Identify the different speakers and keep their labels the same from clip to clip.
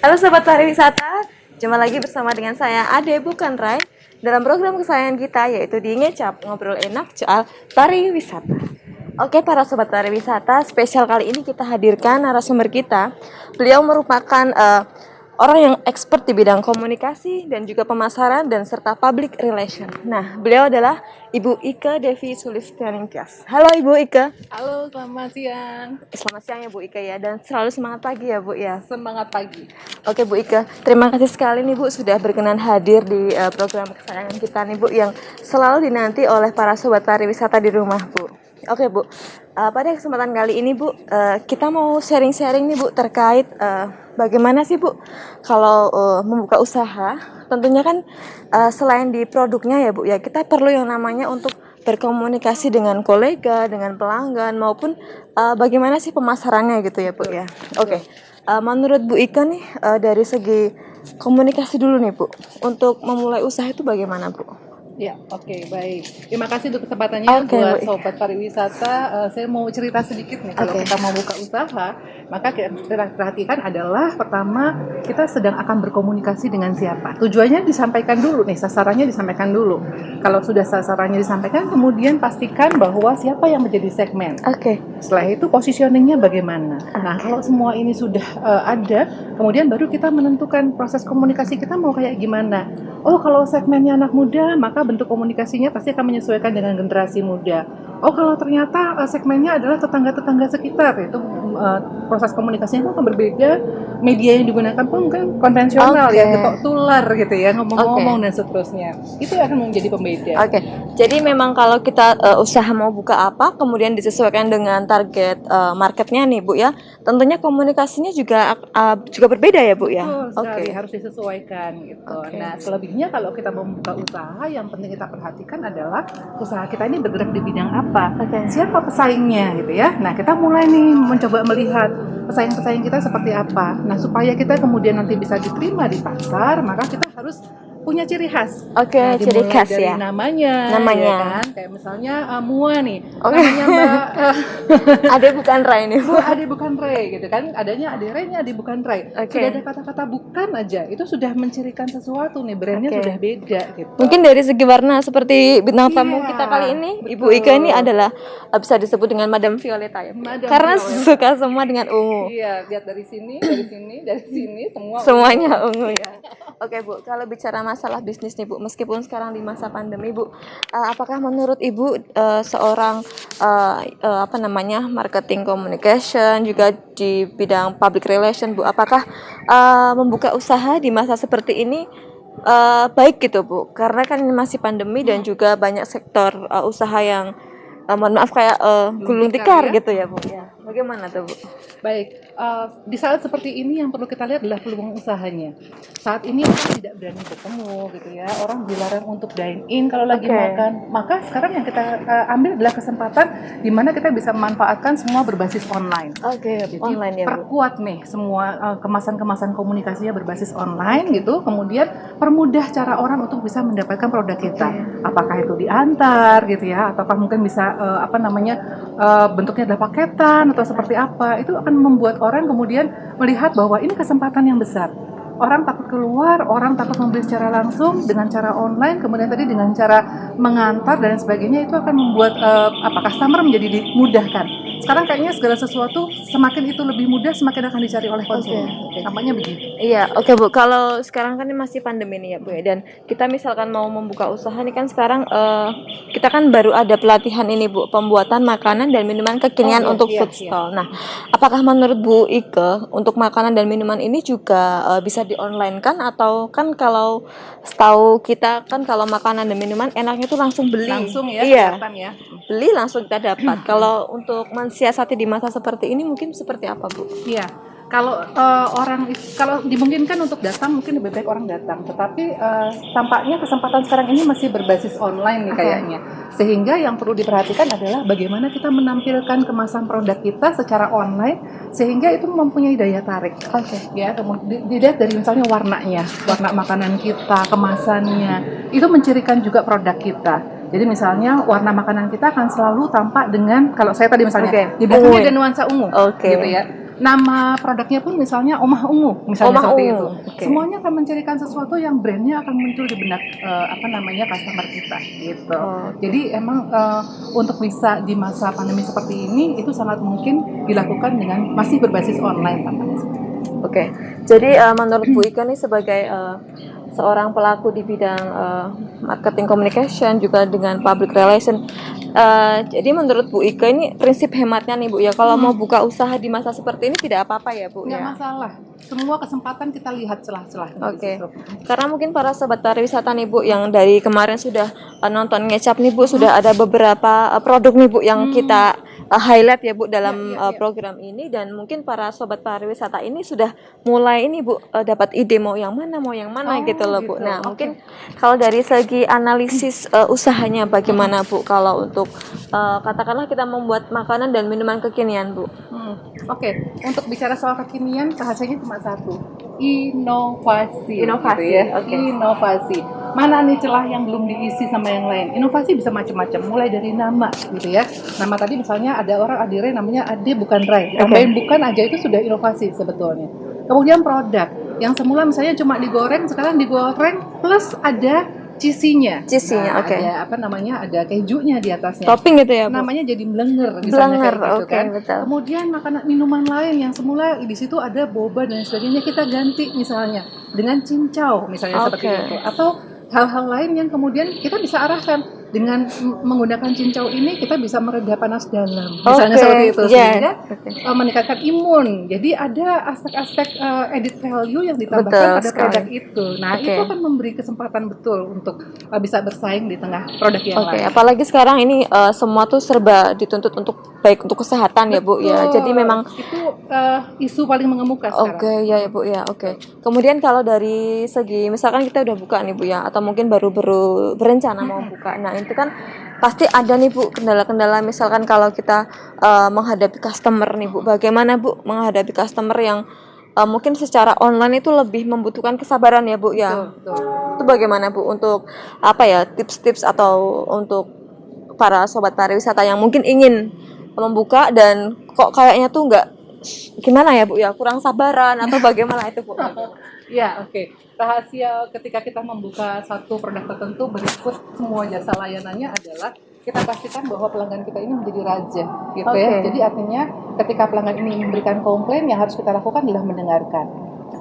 Speaker 1: Halo Sobat Pariwisata, jumpa lagi bersama dengan saya Ade Bukan Rai dalam program kesayangan kita yaitu di Ngecap, ngobrol enak soal pariwisata. Oke para Sobat Pariwisata, spesial kali ini kita hadirkan narasumber kita. Beliau merupakan orang yang expert di bidang komunikasi dan juga pemasaran dan serta public relation. Nah, beliau adalah Ibu Ike Devi Sulistianingtyas. Halo Ibu Ike.
Speaker 2: Halo, selamat siang.
Speaker 1: Selamat siang ya Bu Ike ya, dan selalu semangat pagi ya Bu ya.
Speaker 2: Semangat pagi.
Speaker 1: Oke Bu Ike, terima kasih sekali nih Bu sudah berkenan hadir di program kesayangan kita nih Bu yang selalu dinanti oleh para sobat pariwisata di rumah Bu. Oke Bu, pada kesempatan kali ini Bu, kita mau sharing-sharing nih Bu terkait bagaimana sih Bu kalau membuka usaha. Tentunya kan selain di produknya ya Bu ya, kita perlu yang namanya untuk berkomunikasi dengan kolega, dengan pelanggan maupun bagaimana sih pemasarannya gitu ya Bu ya. Oke. Menurut Bu Ika nih dari segi komunikasi dulu nih Bu, untuk memulai usaha itu bagaimana Bu?
Speaker 2: Ya, oke, baik. Terima kasih untuk kesempatannya buat sobat pariwisata. Saya mau cerita sedikit nih. Kalau kita mau buka usaha, maka kita perhatikan adalah pertama kita sedang akan berkomunikasi dengan siapa. Tujuannya disampaikan dulu nih, sasarannya disampaikan dulu. Kalau sudah sasarannya disampaikan, kemudian pastikan bahwa siapa yang menjadi segmen. Setelah itu positioningnya bagaimana. Nah, kalau semua ini sudah ada, kemudian baru kita menentukan proses komunikasi kita mau kayak gimana. Oh, kalau segmennya anak muda, maka bentuk komunikasinya pasti akan menyesuaikan dengan generasi muda. Oh, kalau ternyata segmennya adalah tetangga-tetangga sekitar, itu proses komunikasinya akan berbeda. Media yang digunakan pun mungkin konvensional ya, getok tular gitu ya, ngomong-ngomong dan seterusnya. Itu akan menjadi pembeda.
Speaker 1: Jadi memang kalau kita usaha mau buka apa, kemudian disesuaikan dengan target marketnya nih Bu ya, tentunya komunikasinya juga berbeda ya Bu ya.
Speaker 2: Betul, harus disesuaikan gitu. Nah, selebihnya kalau kita mau membuka usaha, yang penting kita perhatikan adalah usaha kita ini bergerak di bidang apa, siapa pesaingnya gitu ya. Nah, kita mulai nih mencoba melihat pesaing-pesaing kita seperti apa. Nah, supaya kita kemudian nanti bisa diterima di pasar, maka kita harus punya ciri khas.
Speaker 1: Ciri khas
Speaker 2: dari
Speaker 1: ya.
Speaker 2: Namanya. Ya kan? Kayak misalnya Mua nih. Namanya Mbak
Speaker 1: Ade Bukan Rai nih.
Speaker 2: Bu, Ade Bukan Rai gitu kan. Adanya Ade Rai-nya Ade Bukan Rai. Sudah ada kata-kata bukan aja, itu sudah mencirikan sesuatu nih, brandnya sudah beda gitu.
Speaker 1: Mungkin dari segi warna seperti bintang tamu kita kali ini, Ibu Ika ini adalah bisa disebut dengan Madam Violeta ya. Karena suka semua dengan ungu.
Speaker 2: Iya, lihat dari sini, dari sini
Speaker 1: semuanya ungu ya. Oke Bu, kalau bicara masalah bisnis nih Bu, meskipun sekarang di masa pandemi Bu, apakah menurut Ibu seorang marketing communication juga di bidang public relation Bu, apakah membuka usaha di masa seperti ini baik gitu Bu? Karena kan ini masih pandemi dan juga banyak sektor usaha yang mohon maaf kayak gulung tikar ya? Gitu ya Bu ya. Bagaimana tuh Bu?
Speaker 2: Baik, di saat seperti ini yang perlu kita lihat adalah peluang usahanya. Saat ini orang tidak berani bertemu gitu ya, orang dilarang untuk dine in kalau lagi makan. Maka sekarang yang kita ambil adalah kesempatan di mana kita bisa memanfaatkan semua berbasis online. Jadi
Speaker 1: online ya Bu.
Speaker 2: Perkuat nih semua kemasan-kemasan komunikasinya berbasis online gitu. Kemudian permudah cara orang untuk bisa mendapatkan produk kita. Apakah itu diantar gitu ya, ataukah mungkin bisa bentuknya adalah paketan atau seperti apa, itu akan membuat orang kemudian melihat bahwa ini kesempatan yang besar. Orang takut keluar, orang takut membeli secara langsung dengan cara online, kemudian tadi dengan cara mengantar dan sebagainya, itu akan membuat customer menjadi dimudahkan. Sekarang kayaknya segala sesuatu semakin itu lebih mudah, semakin akan dicari oleh konsumen. Tampaknya begitu.
Speaker 1: Iya, Bu. Kalau sekarang kan ini masih pandemi nih ya Bu ya, dan kita misalkan mau membuka usaha nih kan sekarang kita kan baru ada pelatihan ini Bu, pembuatan makanan dan minuman kekinian untuk food stall. Nah, apakah menurut Bu Ike untuk makanan dan minuman ini juga bisa di-online kan, atau kan kalau setahu kita kan kalau makanan dan minuman enaknya tuh langsung beli.
Speaker 2: Langsung ya, ya.
Speaker 1: Beli langsung kita dapat. Kalau untuk mensiasati di masa seperti ini mungkin seperti apa Bu?
Speaker 2: Iya. Kalau kalau dimungkinkan untuk datang, mungkin lebih baik orang datang. Tetapi tampaknya kesempatan sekarang ini masih berbasis online nih kayaknya. Sehingga yang perlu diperhatikan adalah bagaimana kita menampilkan kemasan produk kita secara online sehingga itu mempunyai daya tarik. Ya, kemudian dilihat dari misalnya warnanya, warna makanan kita, kemasannya, itu mencirikan juga produk kita. Jadi misalnya warna makanan kita akan selalu tampak dengan, kalau saya tadi misalnya di belakangnya ada nuansa ungu, gitu ya. nama produknya pun misalnya Omah Ungu, misalnya
Speaker 1: Omah
Speaker 2: seperti
Speaker 1: Ungu.
Speaker 2: itu.
Speaker 1: Oke.
Speaker 2: Semuanya akan mencarikan sesuatu yang brandnya akan muncul di benak customer kita gitu.
Speaker 1: Oh.
Speaker 2: Jadi emang untuk bisa di masa pandemi seperti ini itu sangat mungkin dilakukan dengan masih berbasis online tampaknya.
Speaker 1: Oke, jadi menurut Bu Ika nih sebagai seorang pelaku di bidang marketing communication juga dengan public relation, jadi menurut Bu Ika ini prinsip hematnya nih Bu ya, kalau mau buka usaha di masa seperti ini tidak apa-apa ya Bu
Speaker 2: Nggak
Speaker 1: ya?
Speaker 2: masalah, semua kesempatan kita lihat celah-celahnya.
Speaker 1: Oke, karena mungkin para sobat pariwisata nih Bu yang dari kemarin sudah nonton ngecap nih Bu, sudah ada beberapa produk nih Bu yang kita highlight ya Bu dalam program ini, dan mungkin para sobat pariwisata ini sudah mulai ini Bu dapat ide mau yang mana gitu loh Bu. Nah mungkin kalau dari segi analisis usahanya bagaimana Bu kalau untuk katakanlah kita membuat makanan dan minuman kekinian Bu?
Speaker 2: Oke, untuk bicara soal kekinian bahasanya cuma satu, inovasi.
Speaker 1: Inovasi,
Speaker 2: gitu ya.
Speaker 1: oke.
Speaker 2: Inovasi. Mana nih celah yang belum diisi sama yang lain? Inovasi bisa macam-macam, mulai dari nama gitu ya. Nama tadi misalnya ada orang Adire namanya Ade bukan Rai. Tambahin bukan aja itu sudah inovasi sebetulnya. Kemudian produk yang semula misalnya cuma digoreng, sekarang digoreng plus ada cheesy-nya.
Speaker 1: Oke.
Speaker 2: Ada apa namanya? Ada kejunya di atasnya.
Speaker 1: Topping gitu ya Bu?
Speaker 2: Namanya jadi blenger misalnya kayak gitu
Speaker 1: oke,
Speaker 2: kan.
Speaker 1: betul.
Speaker 2: Kemudian makanan minuman lain yang semula di situ ada boba dan sebagainya, kita ganti misalnya dengan cincau misalnya seperti itu, atau hal-hal lain yang kemudian kita bisa arahkan dengan menggunakan cincau ini kita bisa mereda panas dalam misalnya seperti itu sehingga meningkatkan imun. Jadi ada aspek-aspek added value yang ditambahkan pada produk itu. Nah itu akan memberi kesempatan betul untuk bisa bersaing di tengah produk yang lain.
Speaker 1: Apalagi sekarang ini semua tuh serba dituntut untuk baik untuk kesehatan ya Bu ya. Jadi memang
Speaker 2: itu isu paling mengemuka sekarang.
Speaker 1: Oke, ya Bu ya. Oke. Kemudian kalau dari segi misalkan kita udah buka nih Bu ya, atau mungkin baru berencana mau buka. Nah, itu kan pasti ada nih Bu kendala-kendala, misalkan kalau kita menghadapi customer nih Bu. Bagaimana Bu menghadapi customer yang mungkin secara online itu lebih membutuhkan kesabaran ya Bu ya.
Speaker 2: Betul.
Speaker 1: Itu bagaimana Bu untuk apa ya tips-tips atau untuk para sobat pariwisata yang mungkin ingin membuka dan kok kayaknya tuh nggak gimana ya Bu ya, kurang sabaran atau bagaimana itu Bu?
Speaker 2: Ya, oke. Rahasia ketika kita membuka satu produk tertentu berikut semua jasa layanannya adalah kita pastikan bahwa pelanggan kita ini menjadi raja, gitu ya. Jadi artinya ketika pelanggan ini memberikan komplain, yang harus kita lakukan adalah mendengarkan.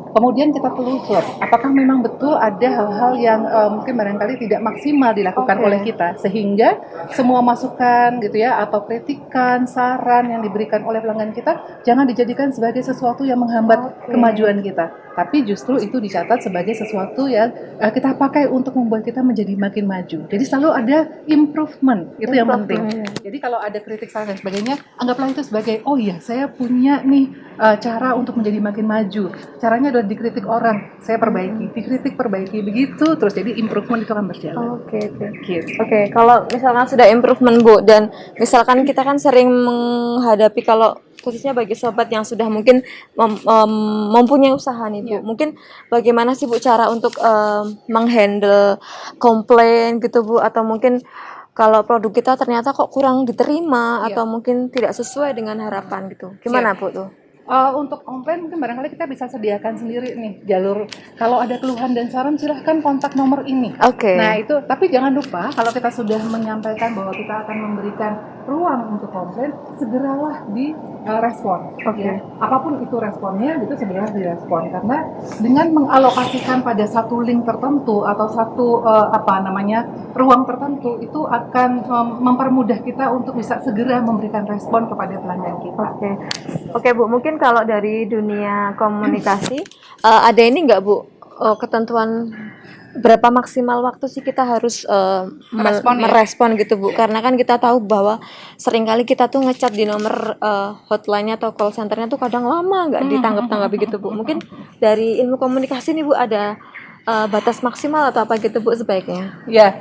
Speaker 2: Kemudian kita telusur, apakah memang betul ada hal-hal yang mungkin barangkali tidak maksimal dilakukan oleh kita, sehingga semua masukan gitu ya, atau kritikan, saran yang diberikan oleh pelanggan kita jangan dijadikan sebagai sesuatu yang menghambat kemajuan kita, tapi justru itu dicatat sebagai sesuatu yang kita pakai untuk membuat kita menjadi makin maju. Jadi selalu ada improvement, itu yang penting. Jadi kalau ada kritik, saran dan sebagainya, anggaplah itu sebagai, oh iya saya punya nih cara untuk menjadi makin maju. Caranya adalah dikritik orang, saya perbaiki, dikritik perbaiki, begitu terus. Jadi improvement itu akan berjalan.
Speaker 1: Oke, kalau misalkan sudah improvement Bu, dan misalkan kita kan sering menghadapi, kalau khususnya bagi sobat yang sudah mungkin mempunyai usaha nih Bu, mungkin bagaimana sih Bu cara untuk menghandle komplain gitu Bu, atau mungkin kalau produk kita ternyata kok kurang diterima atau mungkin tidak sesuai dengan harapan gitu, gimana Bu tuh?
Speaker 2: Untuk komplain mungkin barangkali kita bisa sediakan sendiri nih jalur, kalau ada keluhan dan saran silahkan kontak nomor ini. Nah itu, tapi jangan lupa kalau kita sudah menyampaikan bahwa kita akan memberikan ruang untuk komplain, segeralah di respon. Ya. Apapun itu responnya, itu segera direspon, karena dengan mengalokasikan pada satu link tertentu atau satu ruang tertentu, itu akan mempermudah kita untuk bisa segera memberikan respon kepada pelanggan kita.
Speaker 1: Oke Bu, mungkin kalau dari dunia komunikasi ada ini nggak Bu, ketentuan berapa maksimal waktu sih kita harus merespon gitu Bu? Karena kan kita tahu bahwa seringkali kita tuh ngechat di nomor hotline-nya atau call center-nya tuh kadang lama nggak ditanggap gitu Bu. Mungkin dari ilmu komunikasi nih Bu ada batas maksimal atau apa gitu Bu sebaiknya?
Speaker 2: Ya,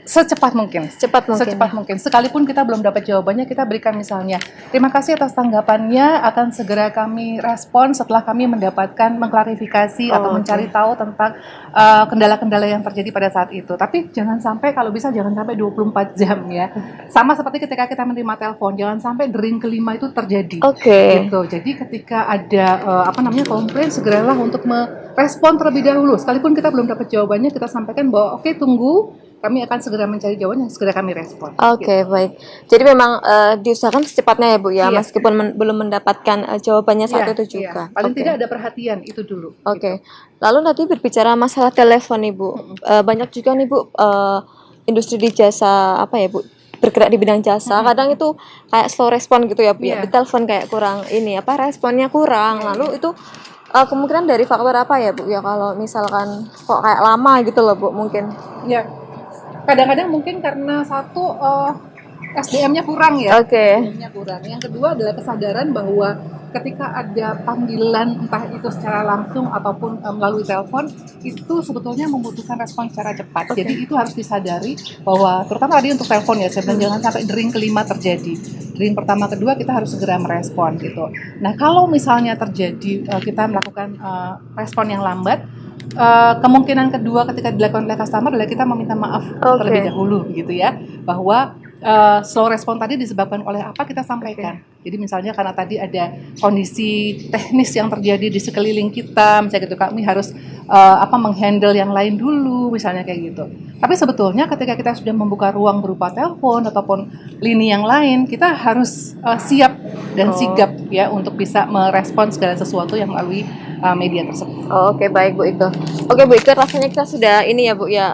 Speaker 2: Secepat mungkin. Secepat mungkin. Sekalipun kita belum dapat jawabannya, kita berikan misalnya, terima kasih atas tanggapannya, akan segera kami respon setelah kami mendapatkan mengklarifikasi atau mencari tahu tentang kendala-kendala yang terjadi pada saat itu. Tapi jangan sampai, kalau bisa jangan sampai 24 jam ya. Sama seperti ketika kita menerima telepon, jangan sampai dering kelima itu terjadi. Gitu. Jadi ketika ada komplain, segeralah untuk merespon terlebih dahulu. Sekalipun kita belum dapat jawabannya, kita sampaikan bahwa oke, tunggu, kami akan segera mencari jawaban yang segera kami respon.
Speaker 1: Gitu. Baik. Jadi memang diusahakan secepatnya ya Bu ya, meskipun belum mendapatkan jawabannya saat itu juga.
Speaker 2: Paling tidak ada perhatian itu dulu.
Speaker 1: Gitu. Lalu nanti berbicara masalah telepon nih Bu, banyak juga nih Bu industri di jasa bergerak di bidang jasa, kadang itu kayak slow respon gitu ya Bu ya, di telepon kayak kurang responnya kurang. Lalu itu kemungkinan dari faktor apa ya Bu ya, kalau misalkan kok kayak lama gitu loh Bu mungkin?
Speaker 2: Kadang-kadang mungkin karena satu SDM-nya kurang ya. SDM-nya kurang. Yang kedua adalah kesadaran bahwa ketika ada panggilan entah itu secara langsung ataupun melalui telepon, itu sebetulnya membutuhkan respon secara cepat. Jadi itu harus disadari bahwa terutama tadi untuk telepon ya, saya bilang jangan sampai dering kelima terjadi. Dering pertama, kedua kita harus segera merespon gitu. Nah, kalau misalnya terjadi kita melakukan respon yang lambat, kemungkinan kedua ketika dilakukan oleh customer adalah kita meminta maaf terlebih dahulu gitu ya, bahwa slow respon tadi disebabkan oleh apa, kita sampaikan. Jadi misalnya karena tadi ada kondisi teknis yang terjadi di sekeliling kita, misalnya gitu, kami harus menghandle yang lain dulu, misalnya kayak gitu. Tapi sebetulnya ketika kita sudah membuka ruang berupa telepon ataupun lini yang lain, kita harus siap dan sigap ya untuk bisa merespon segala sesuatu yang melalui media tersebut.
Speaker 1: Oke, baik Bu Ike. Oke Bu Ike, rasanya kita sudah ini ya Bu ya,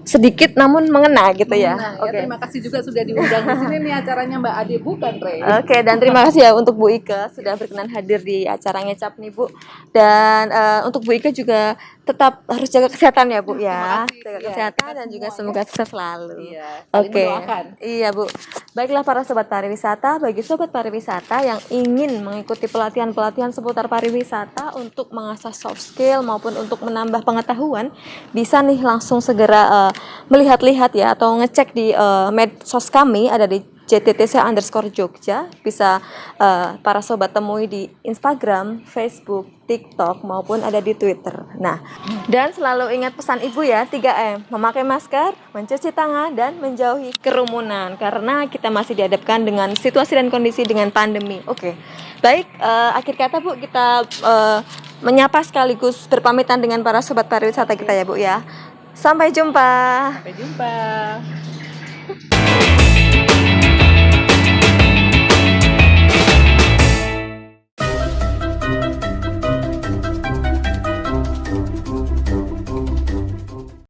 Speaker 1: sedikit namun mengena gitu ya.
Speaker 2: Terima kasih juga sudah diundang di sini nih, acaranya Mbak Ade bukan Rey.
Speaker 1: Dan terima kasih ya untuk Bu Ike sudah berkenan hadir di acara Ngecap nih Bu. Dan untuk Bu Ike juga tetap harus jaga kesehatan ya Bu ya. Jaga kesehatan dan juga semoga sukses selalu. Iya Bu. Baiklah para sobat pariwisata, bagi sobat pariwisata yang ingin mengikuti pelatihan-pelatihan seputar pariwisata untuk mengasah soft skill maupun untuk menambah pengetahuan, bisa nih langsung segera melihat-lihat ya atau ngecek di medsos kami, ada di JTTC_Jogja. Bisa para sobat temui di Instagram, Facebook, TikTok maupun ada di Twitter. Nah, dan selalu ingat pesan Ibu ya, 3M, memakai masker, mencuci tangan, dan menjauhi kerumunan karena kita masih dihadapkan dengan situasi dan kondisi dengan pandemi. Baik, akhir kata Bu, kita menyapa sekaligus berpamitan dengan para sobat pariwisata kita ya Bu ya. Sampai jumpa.
Speaker 2: Sampai jumpa.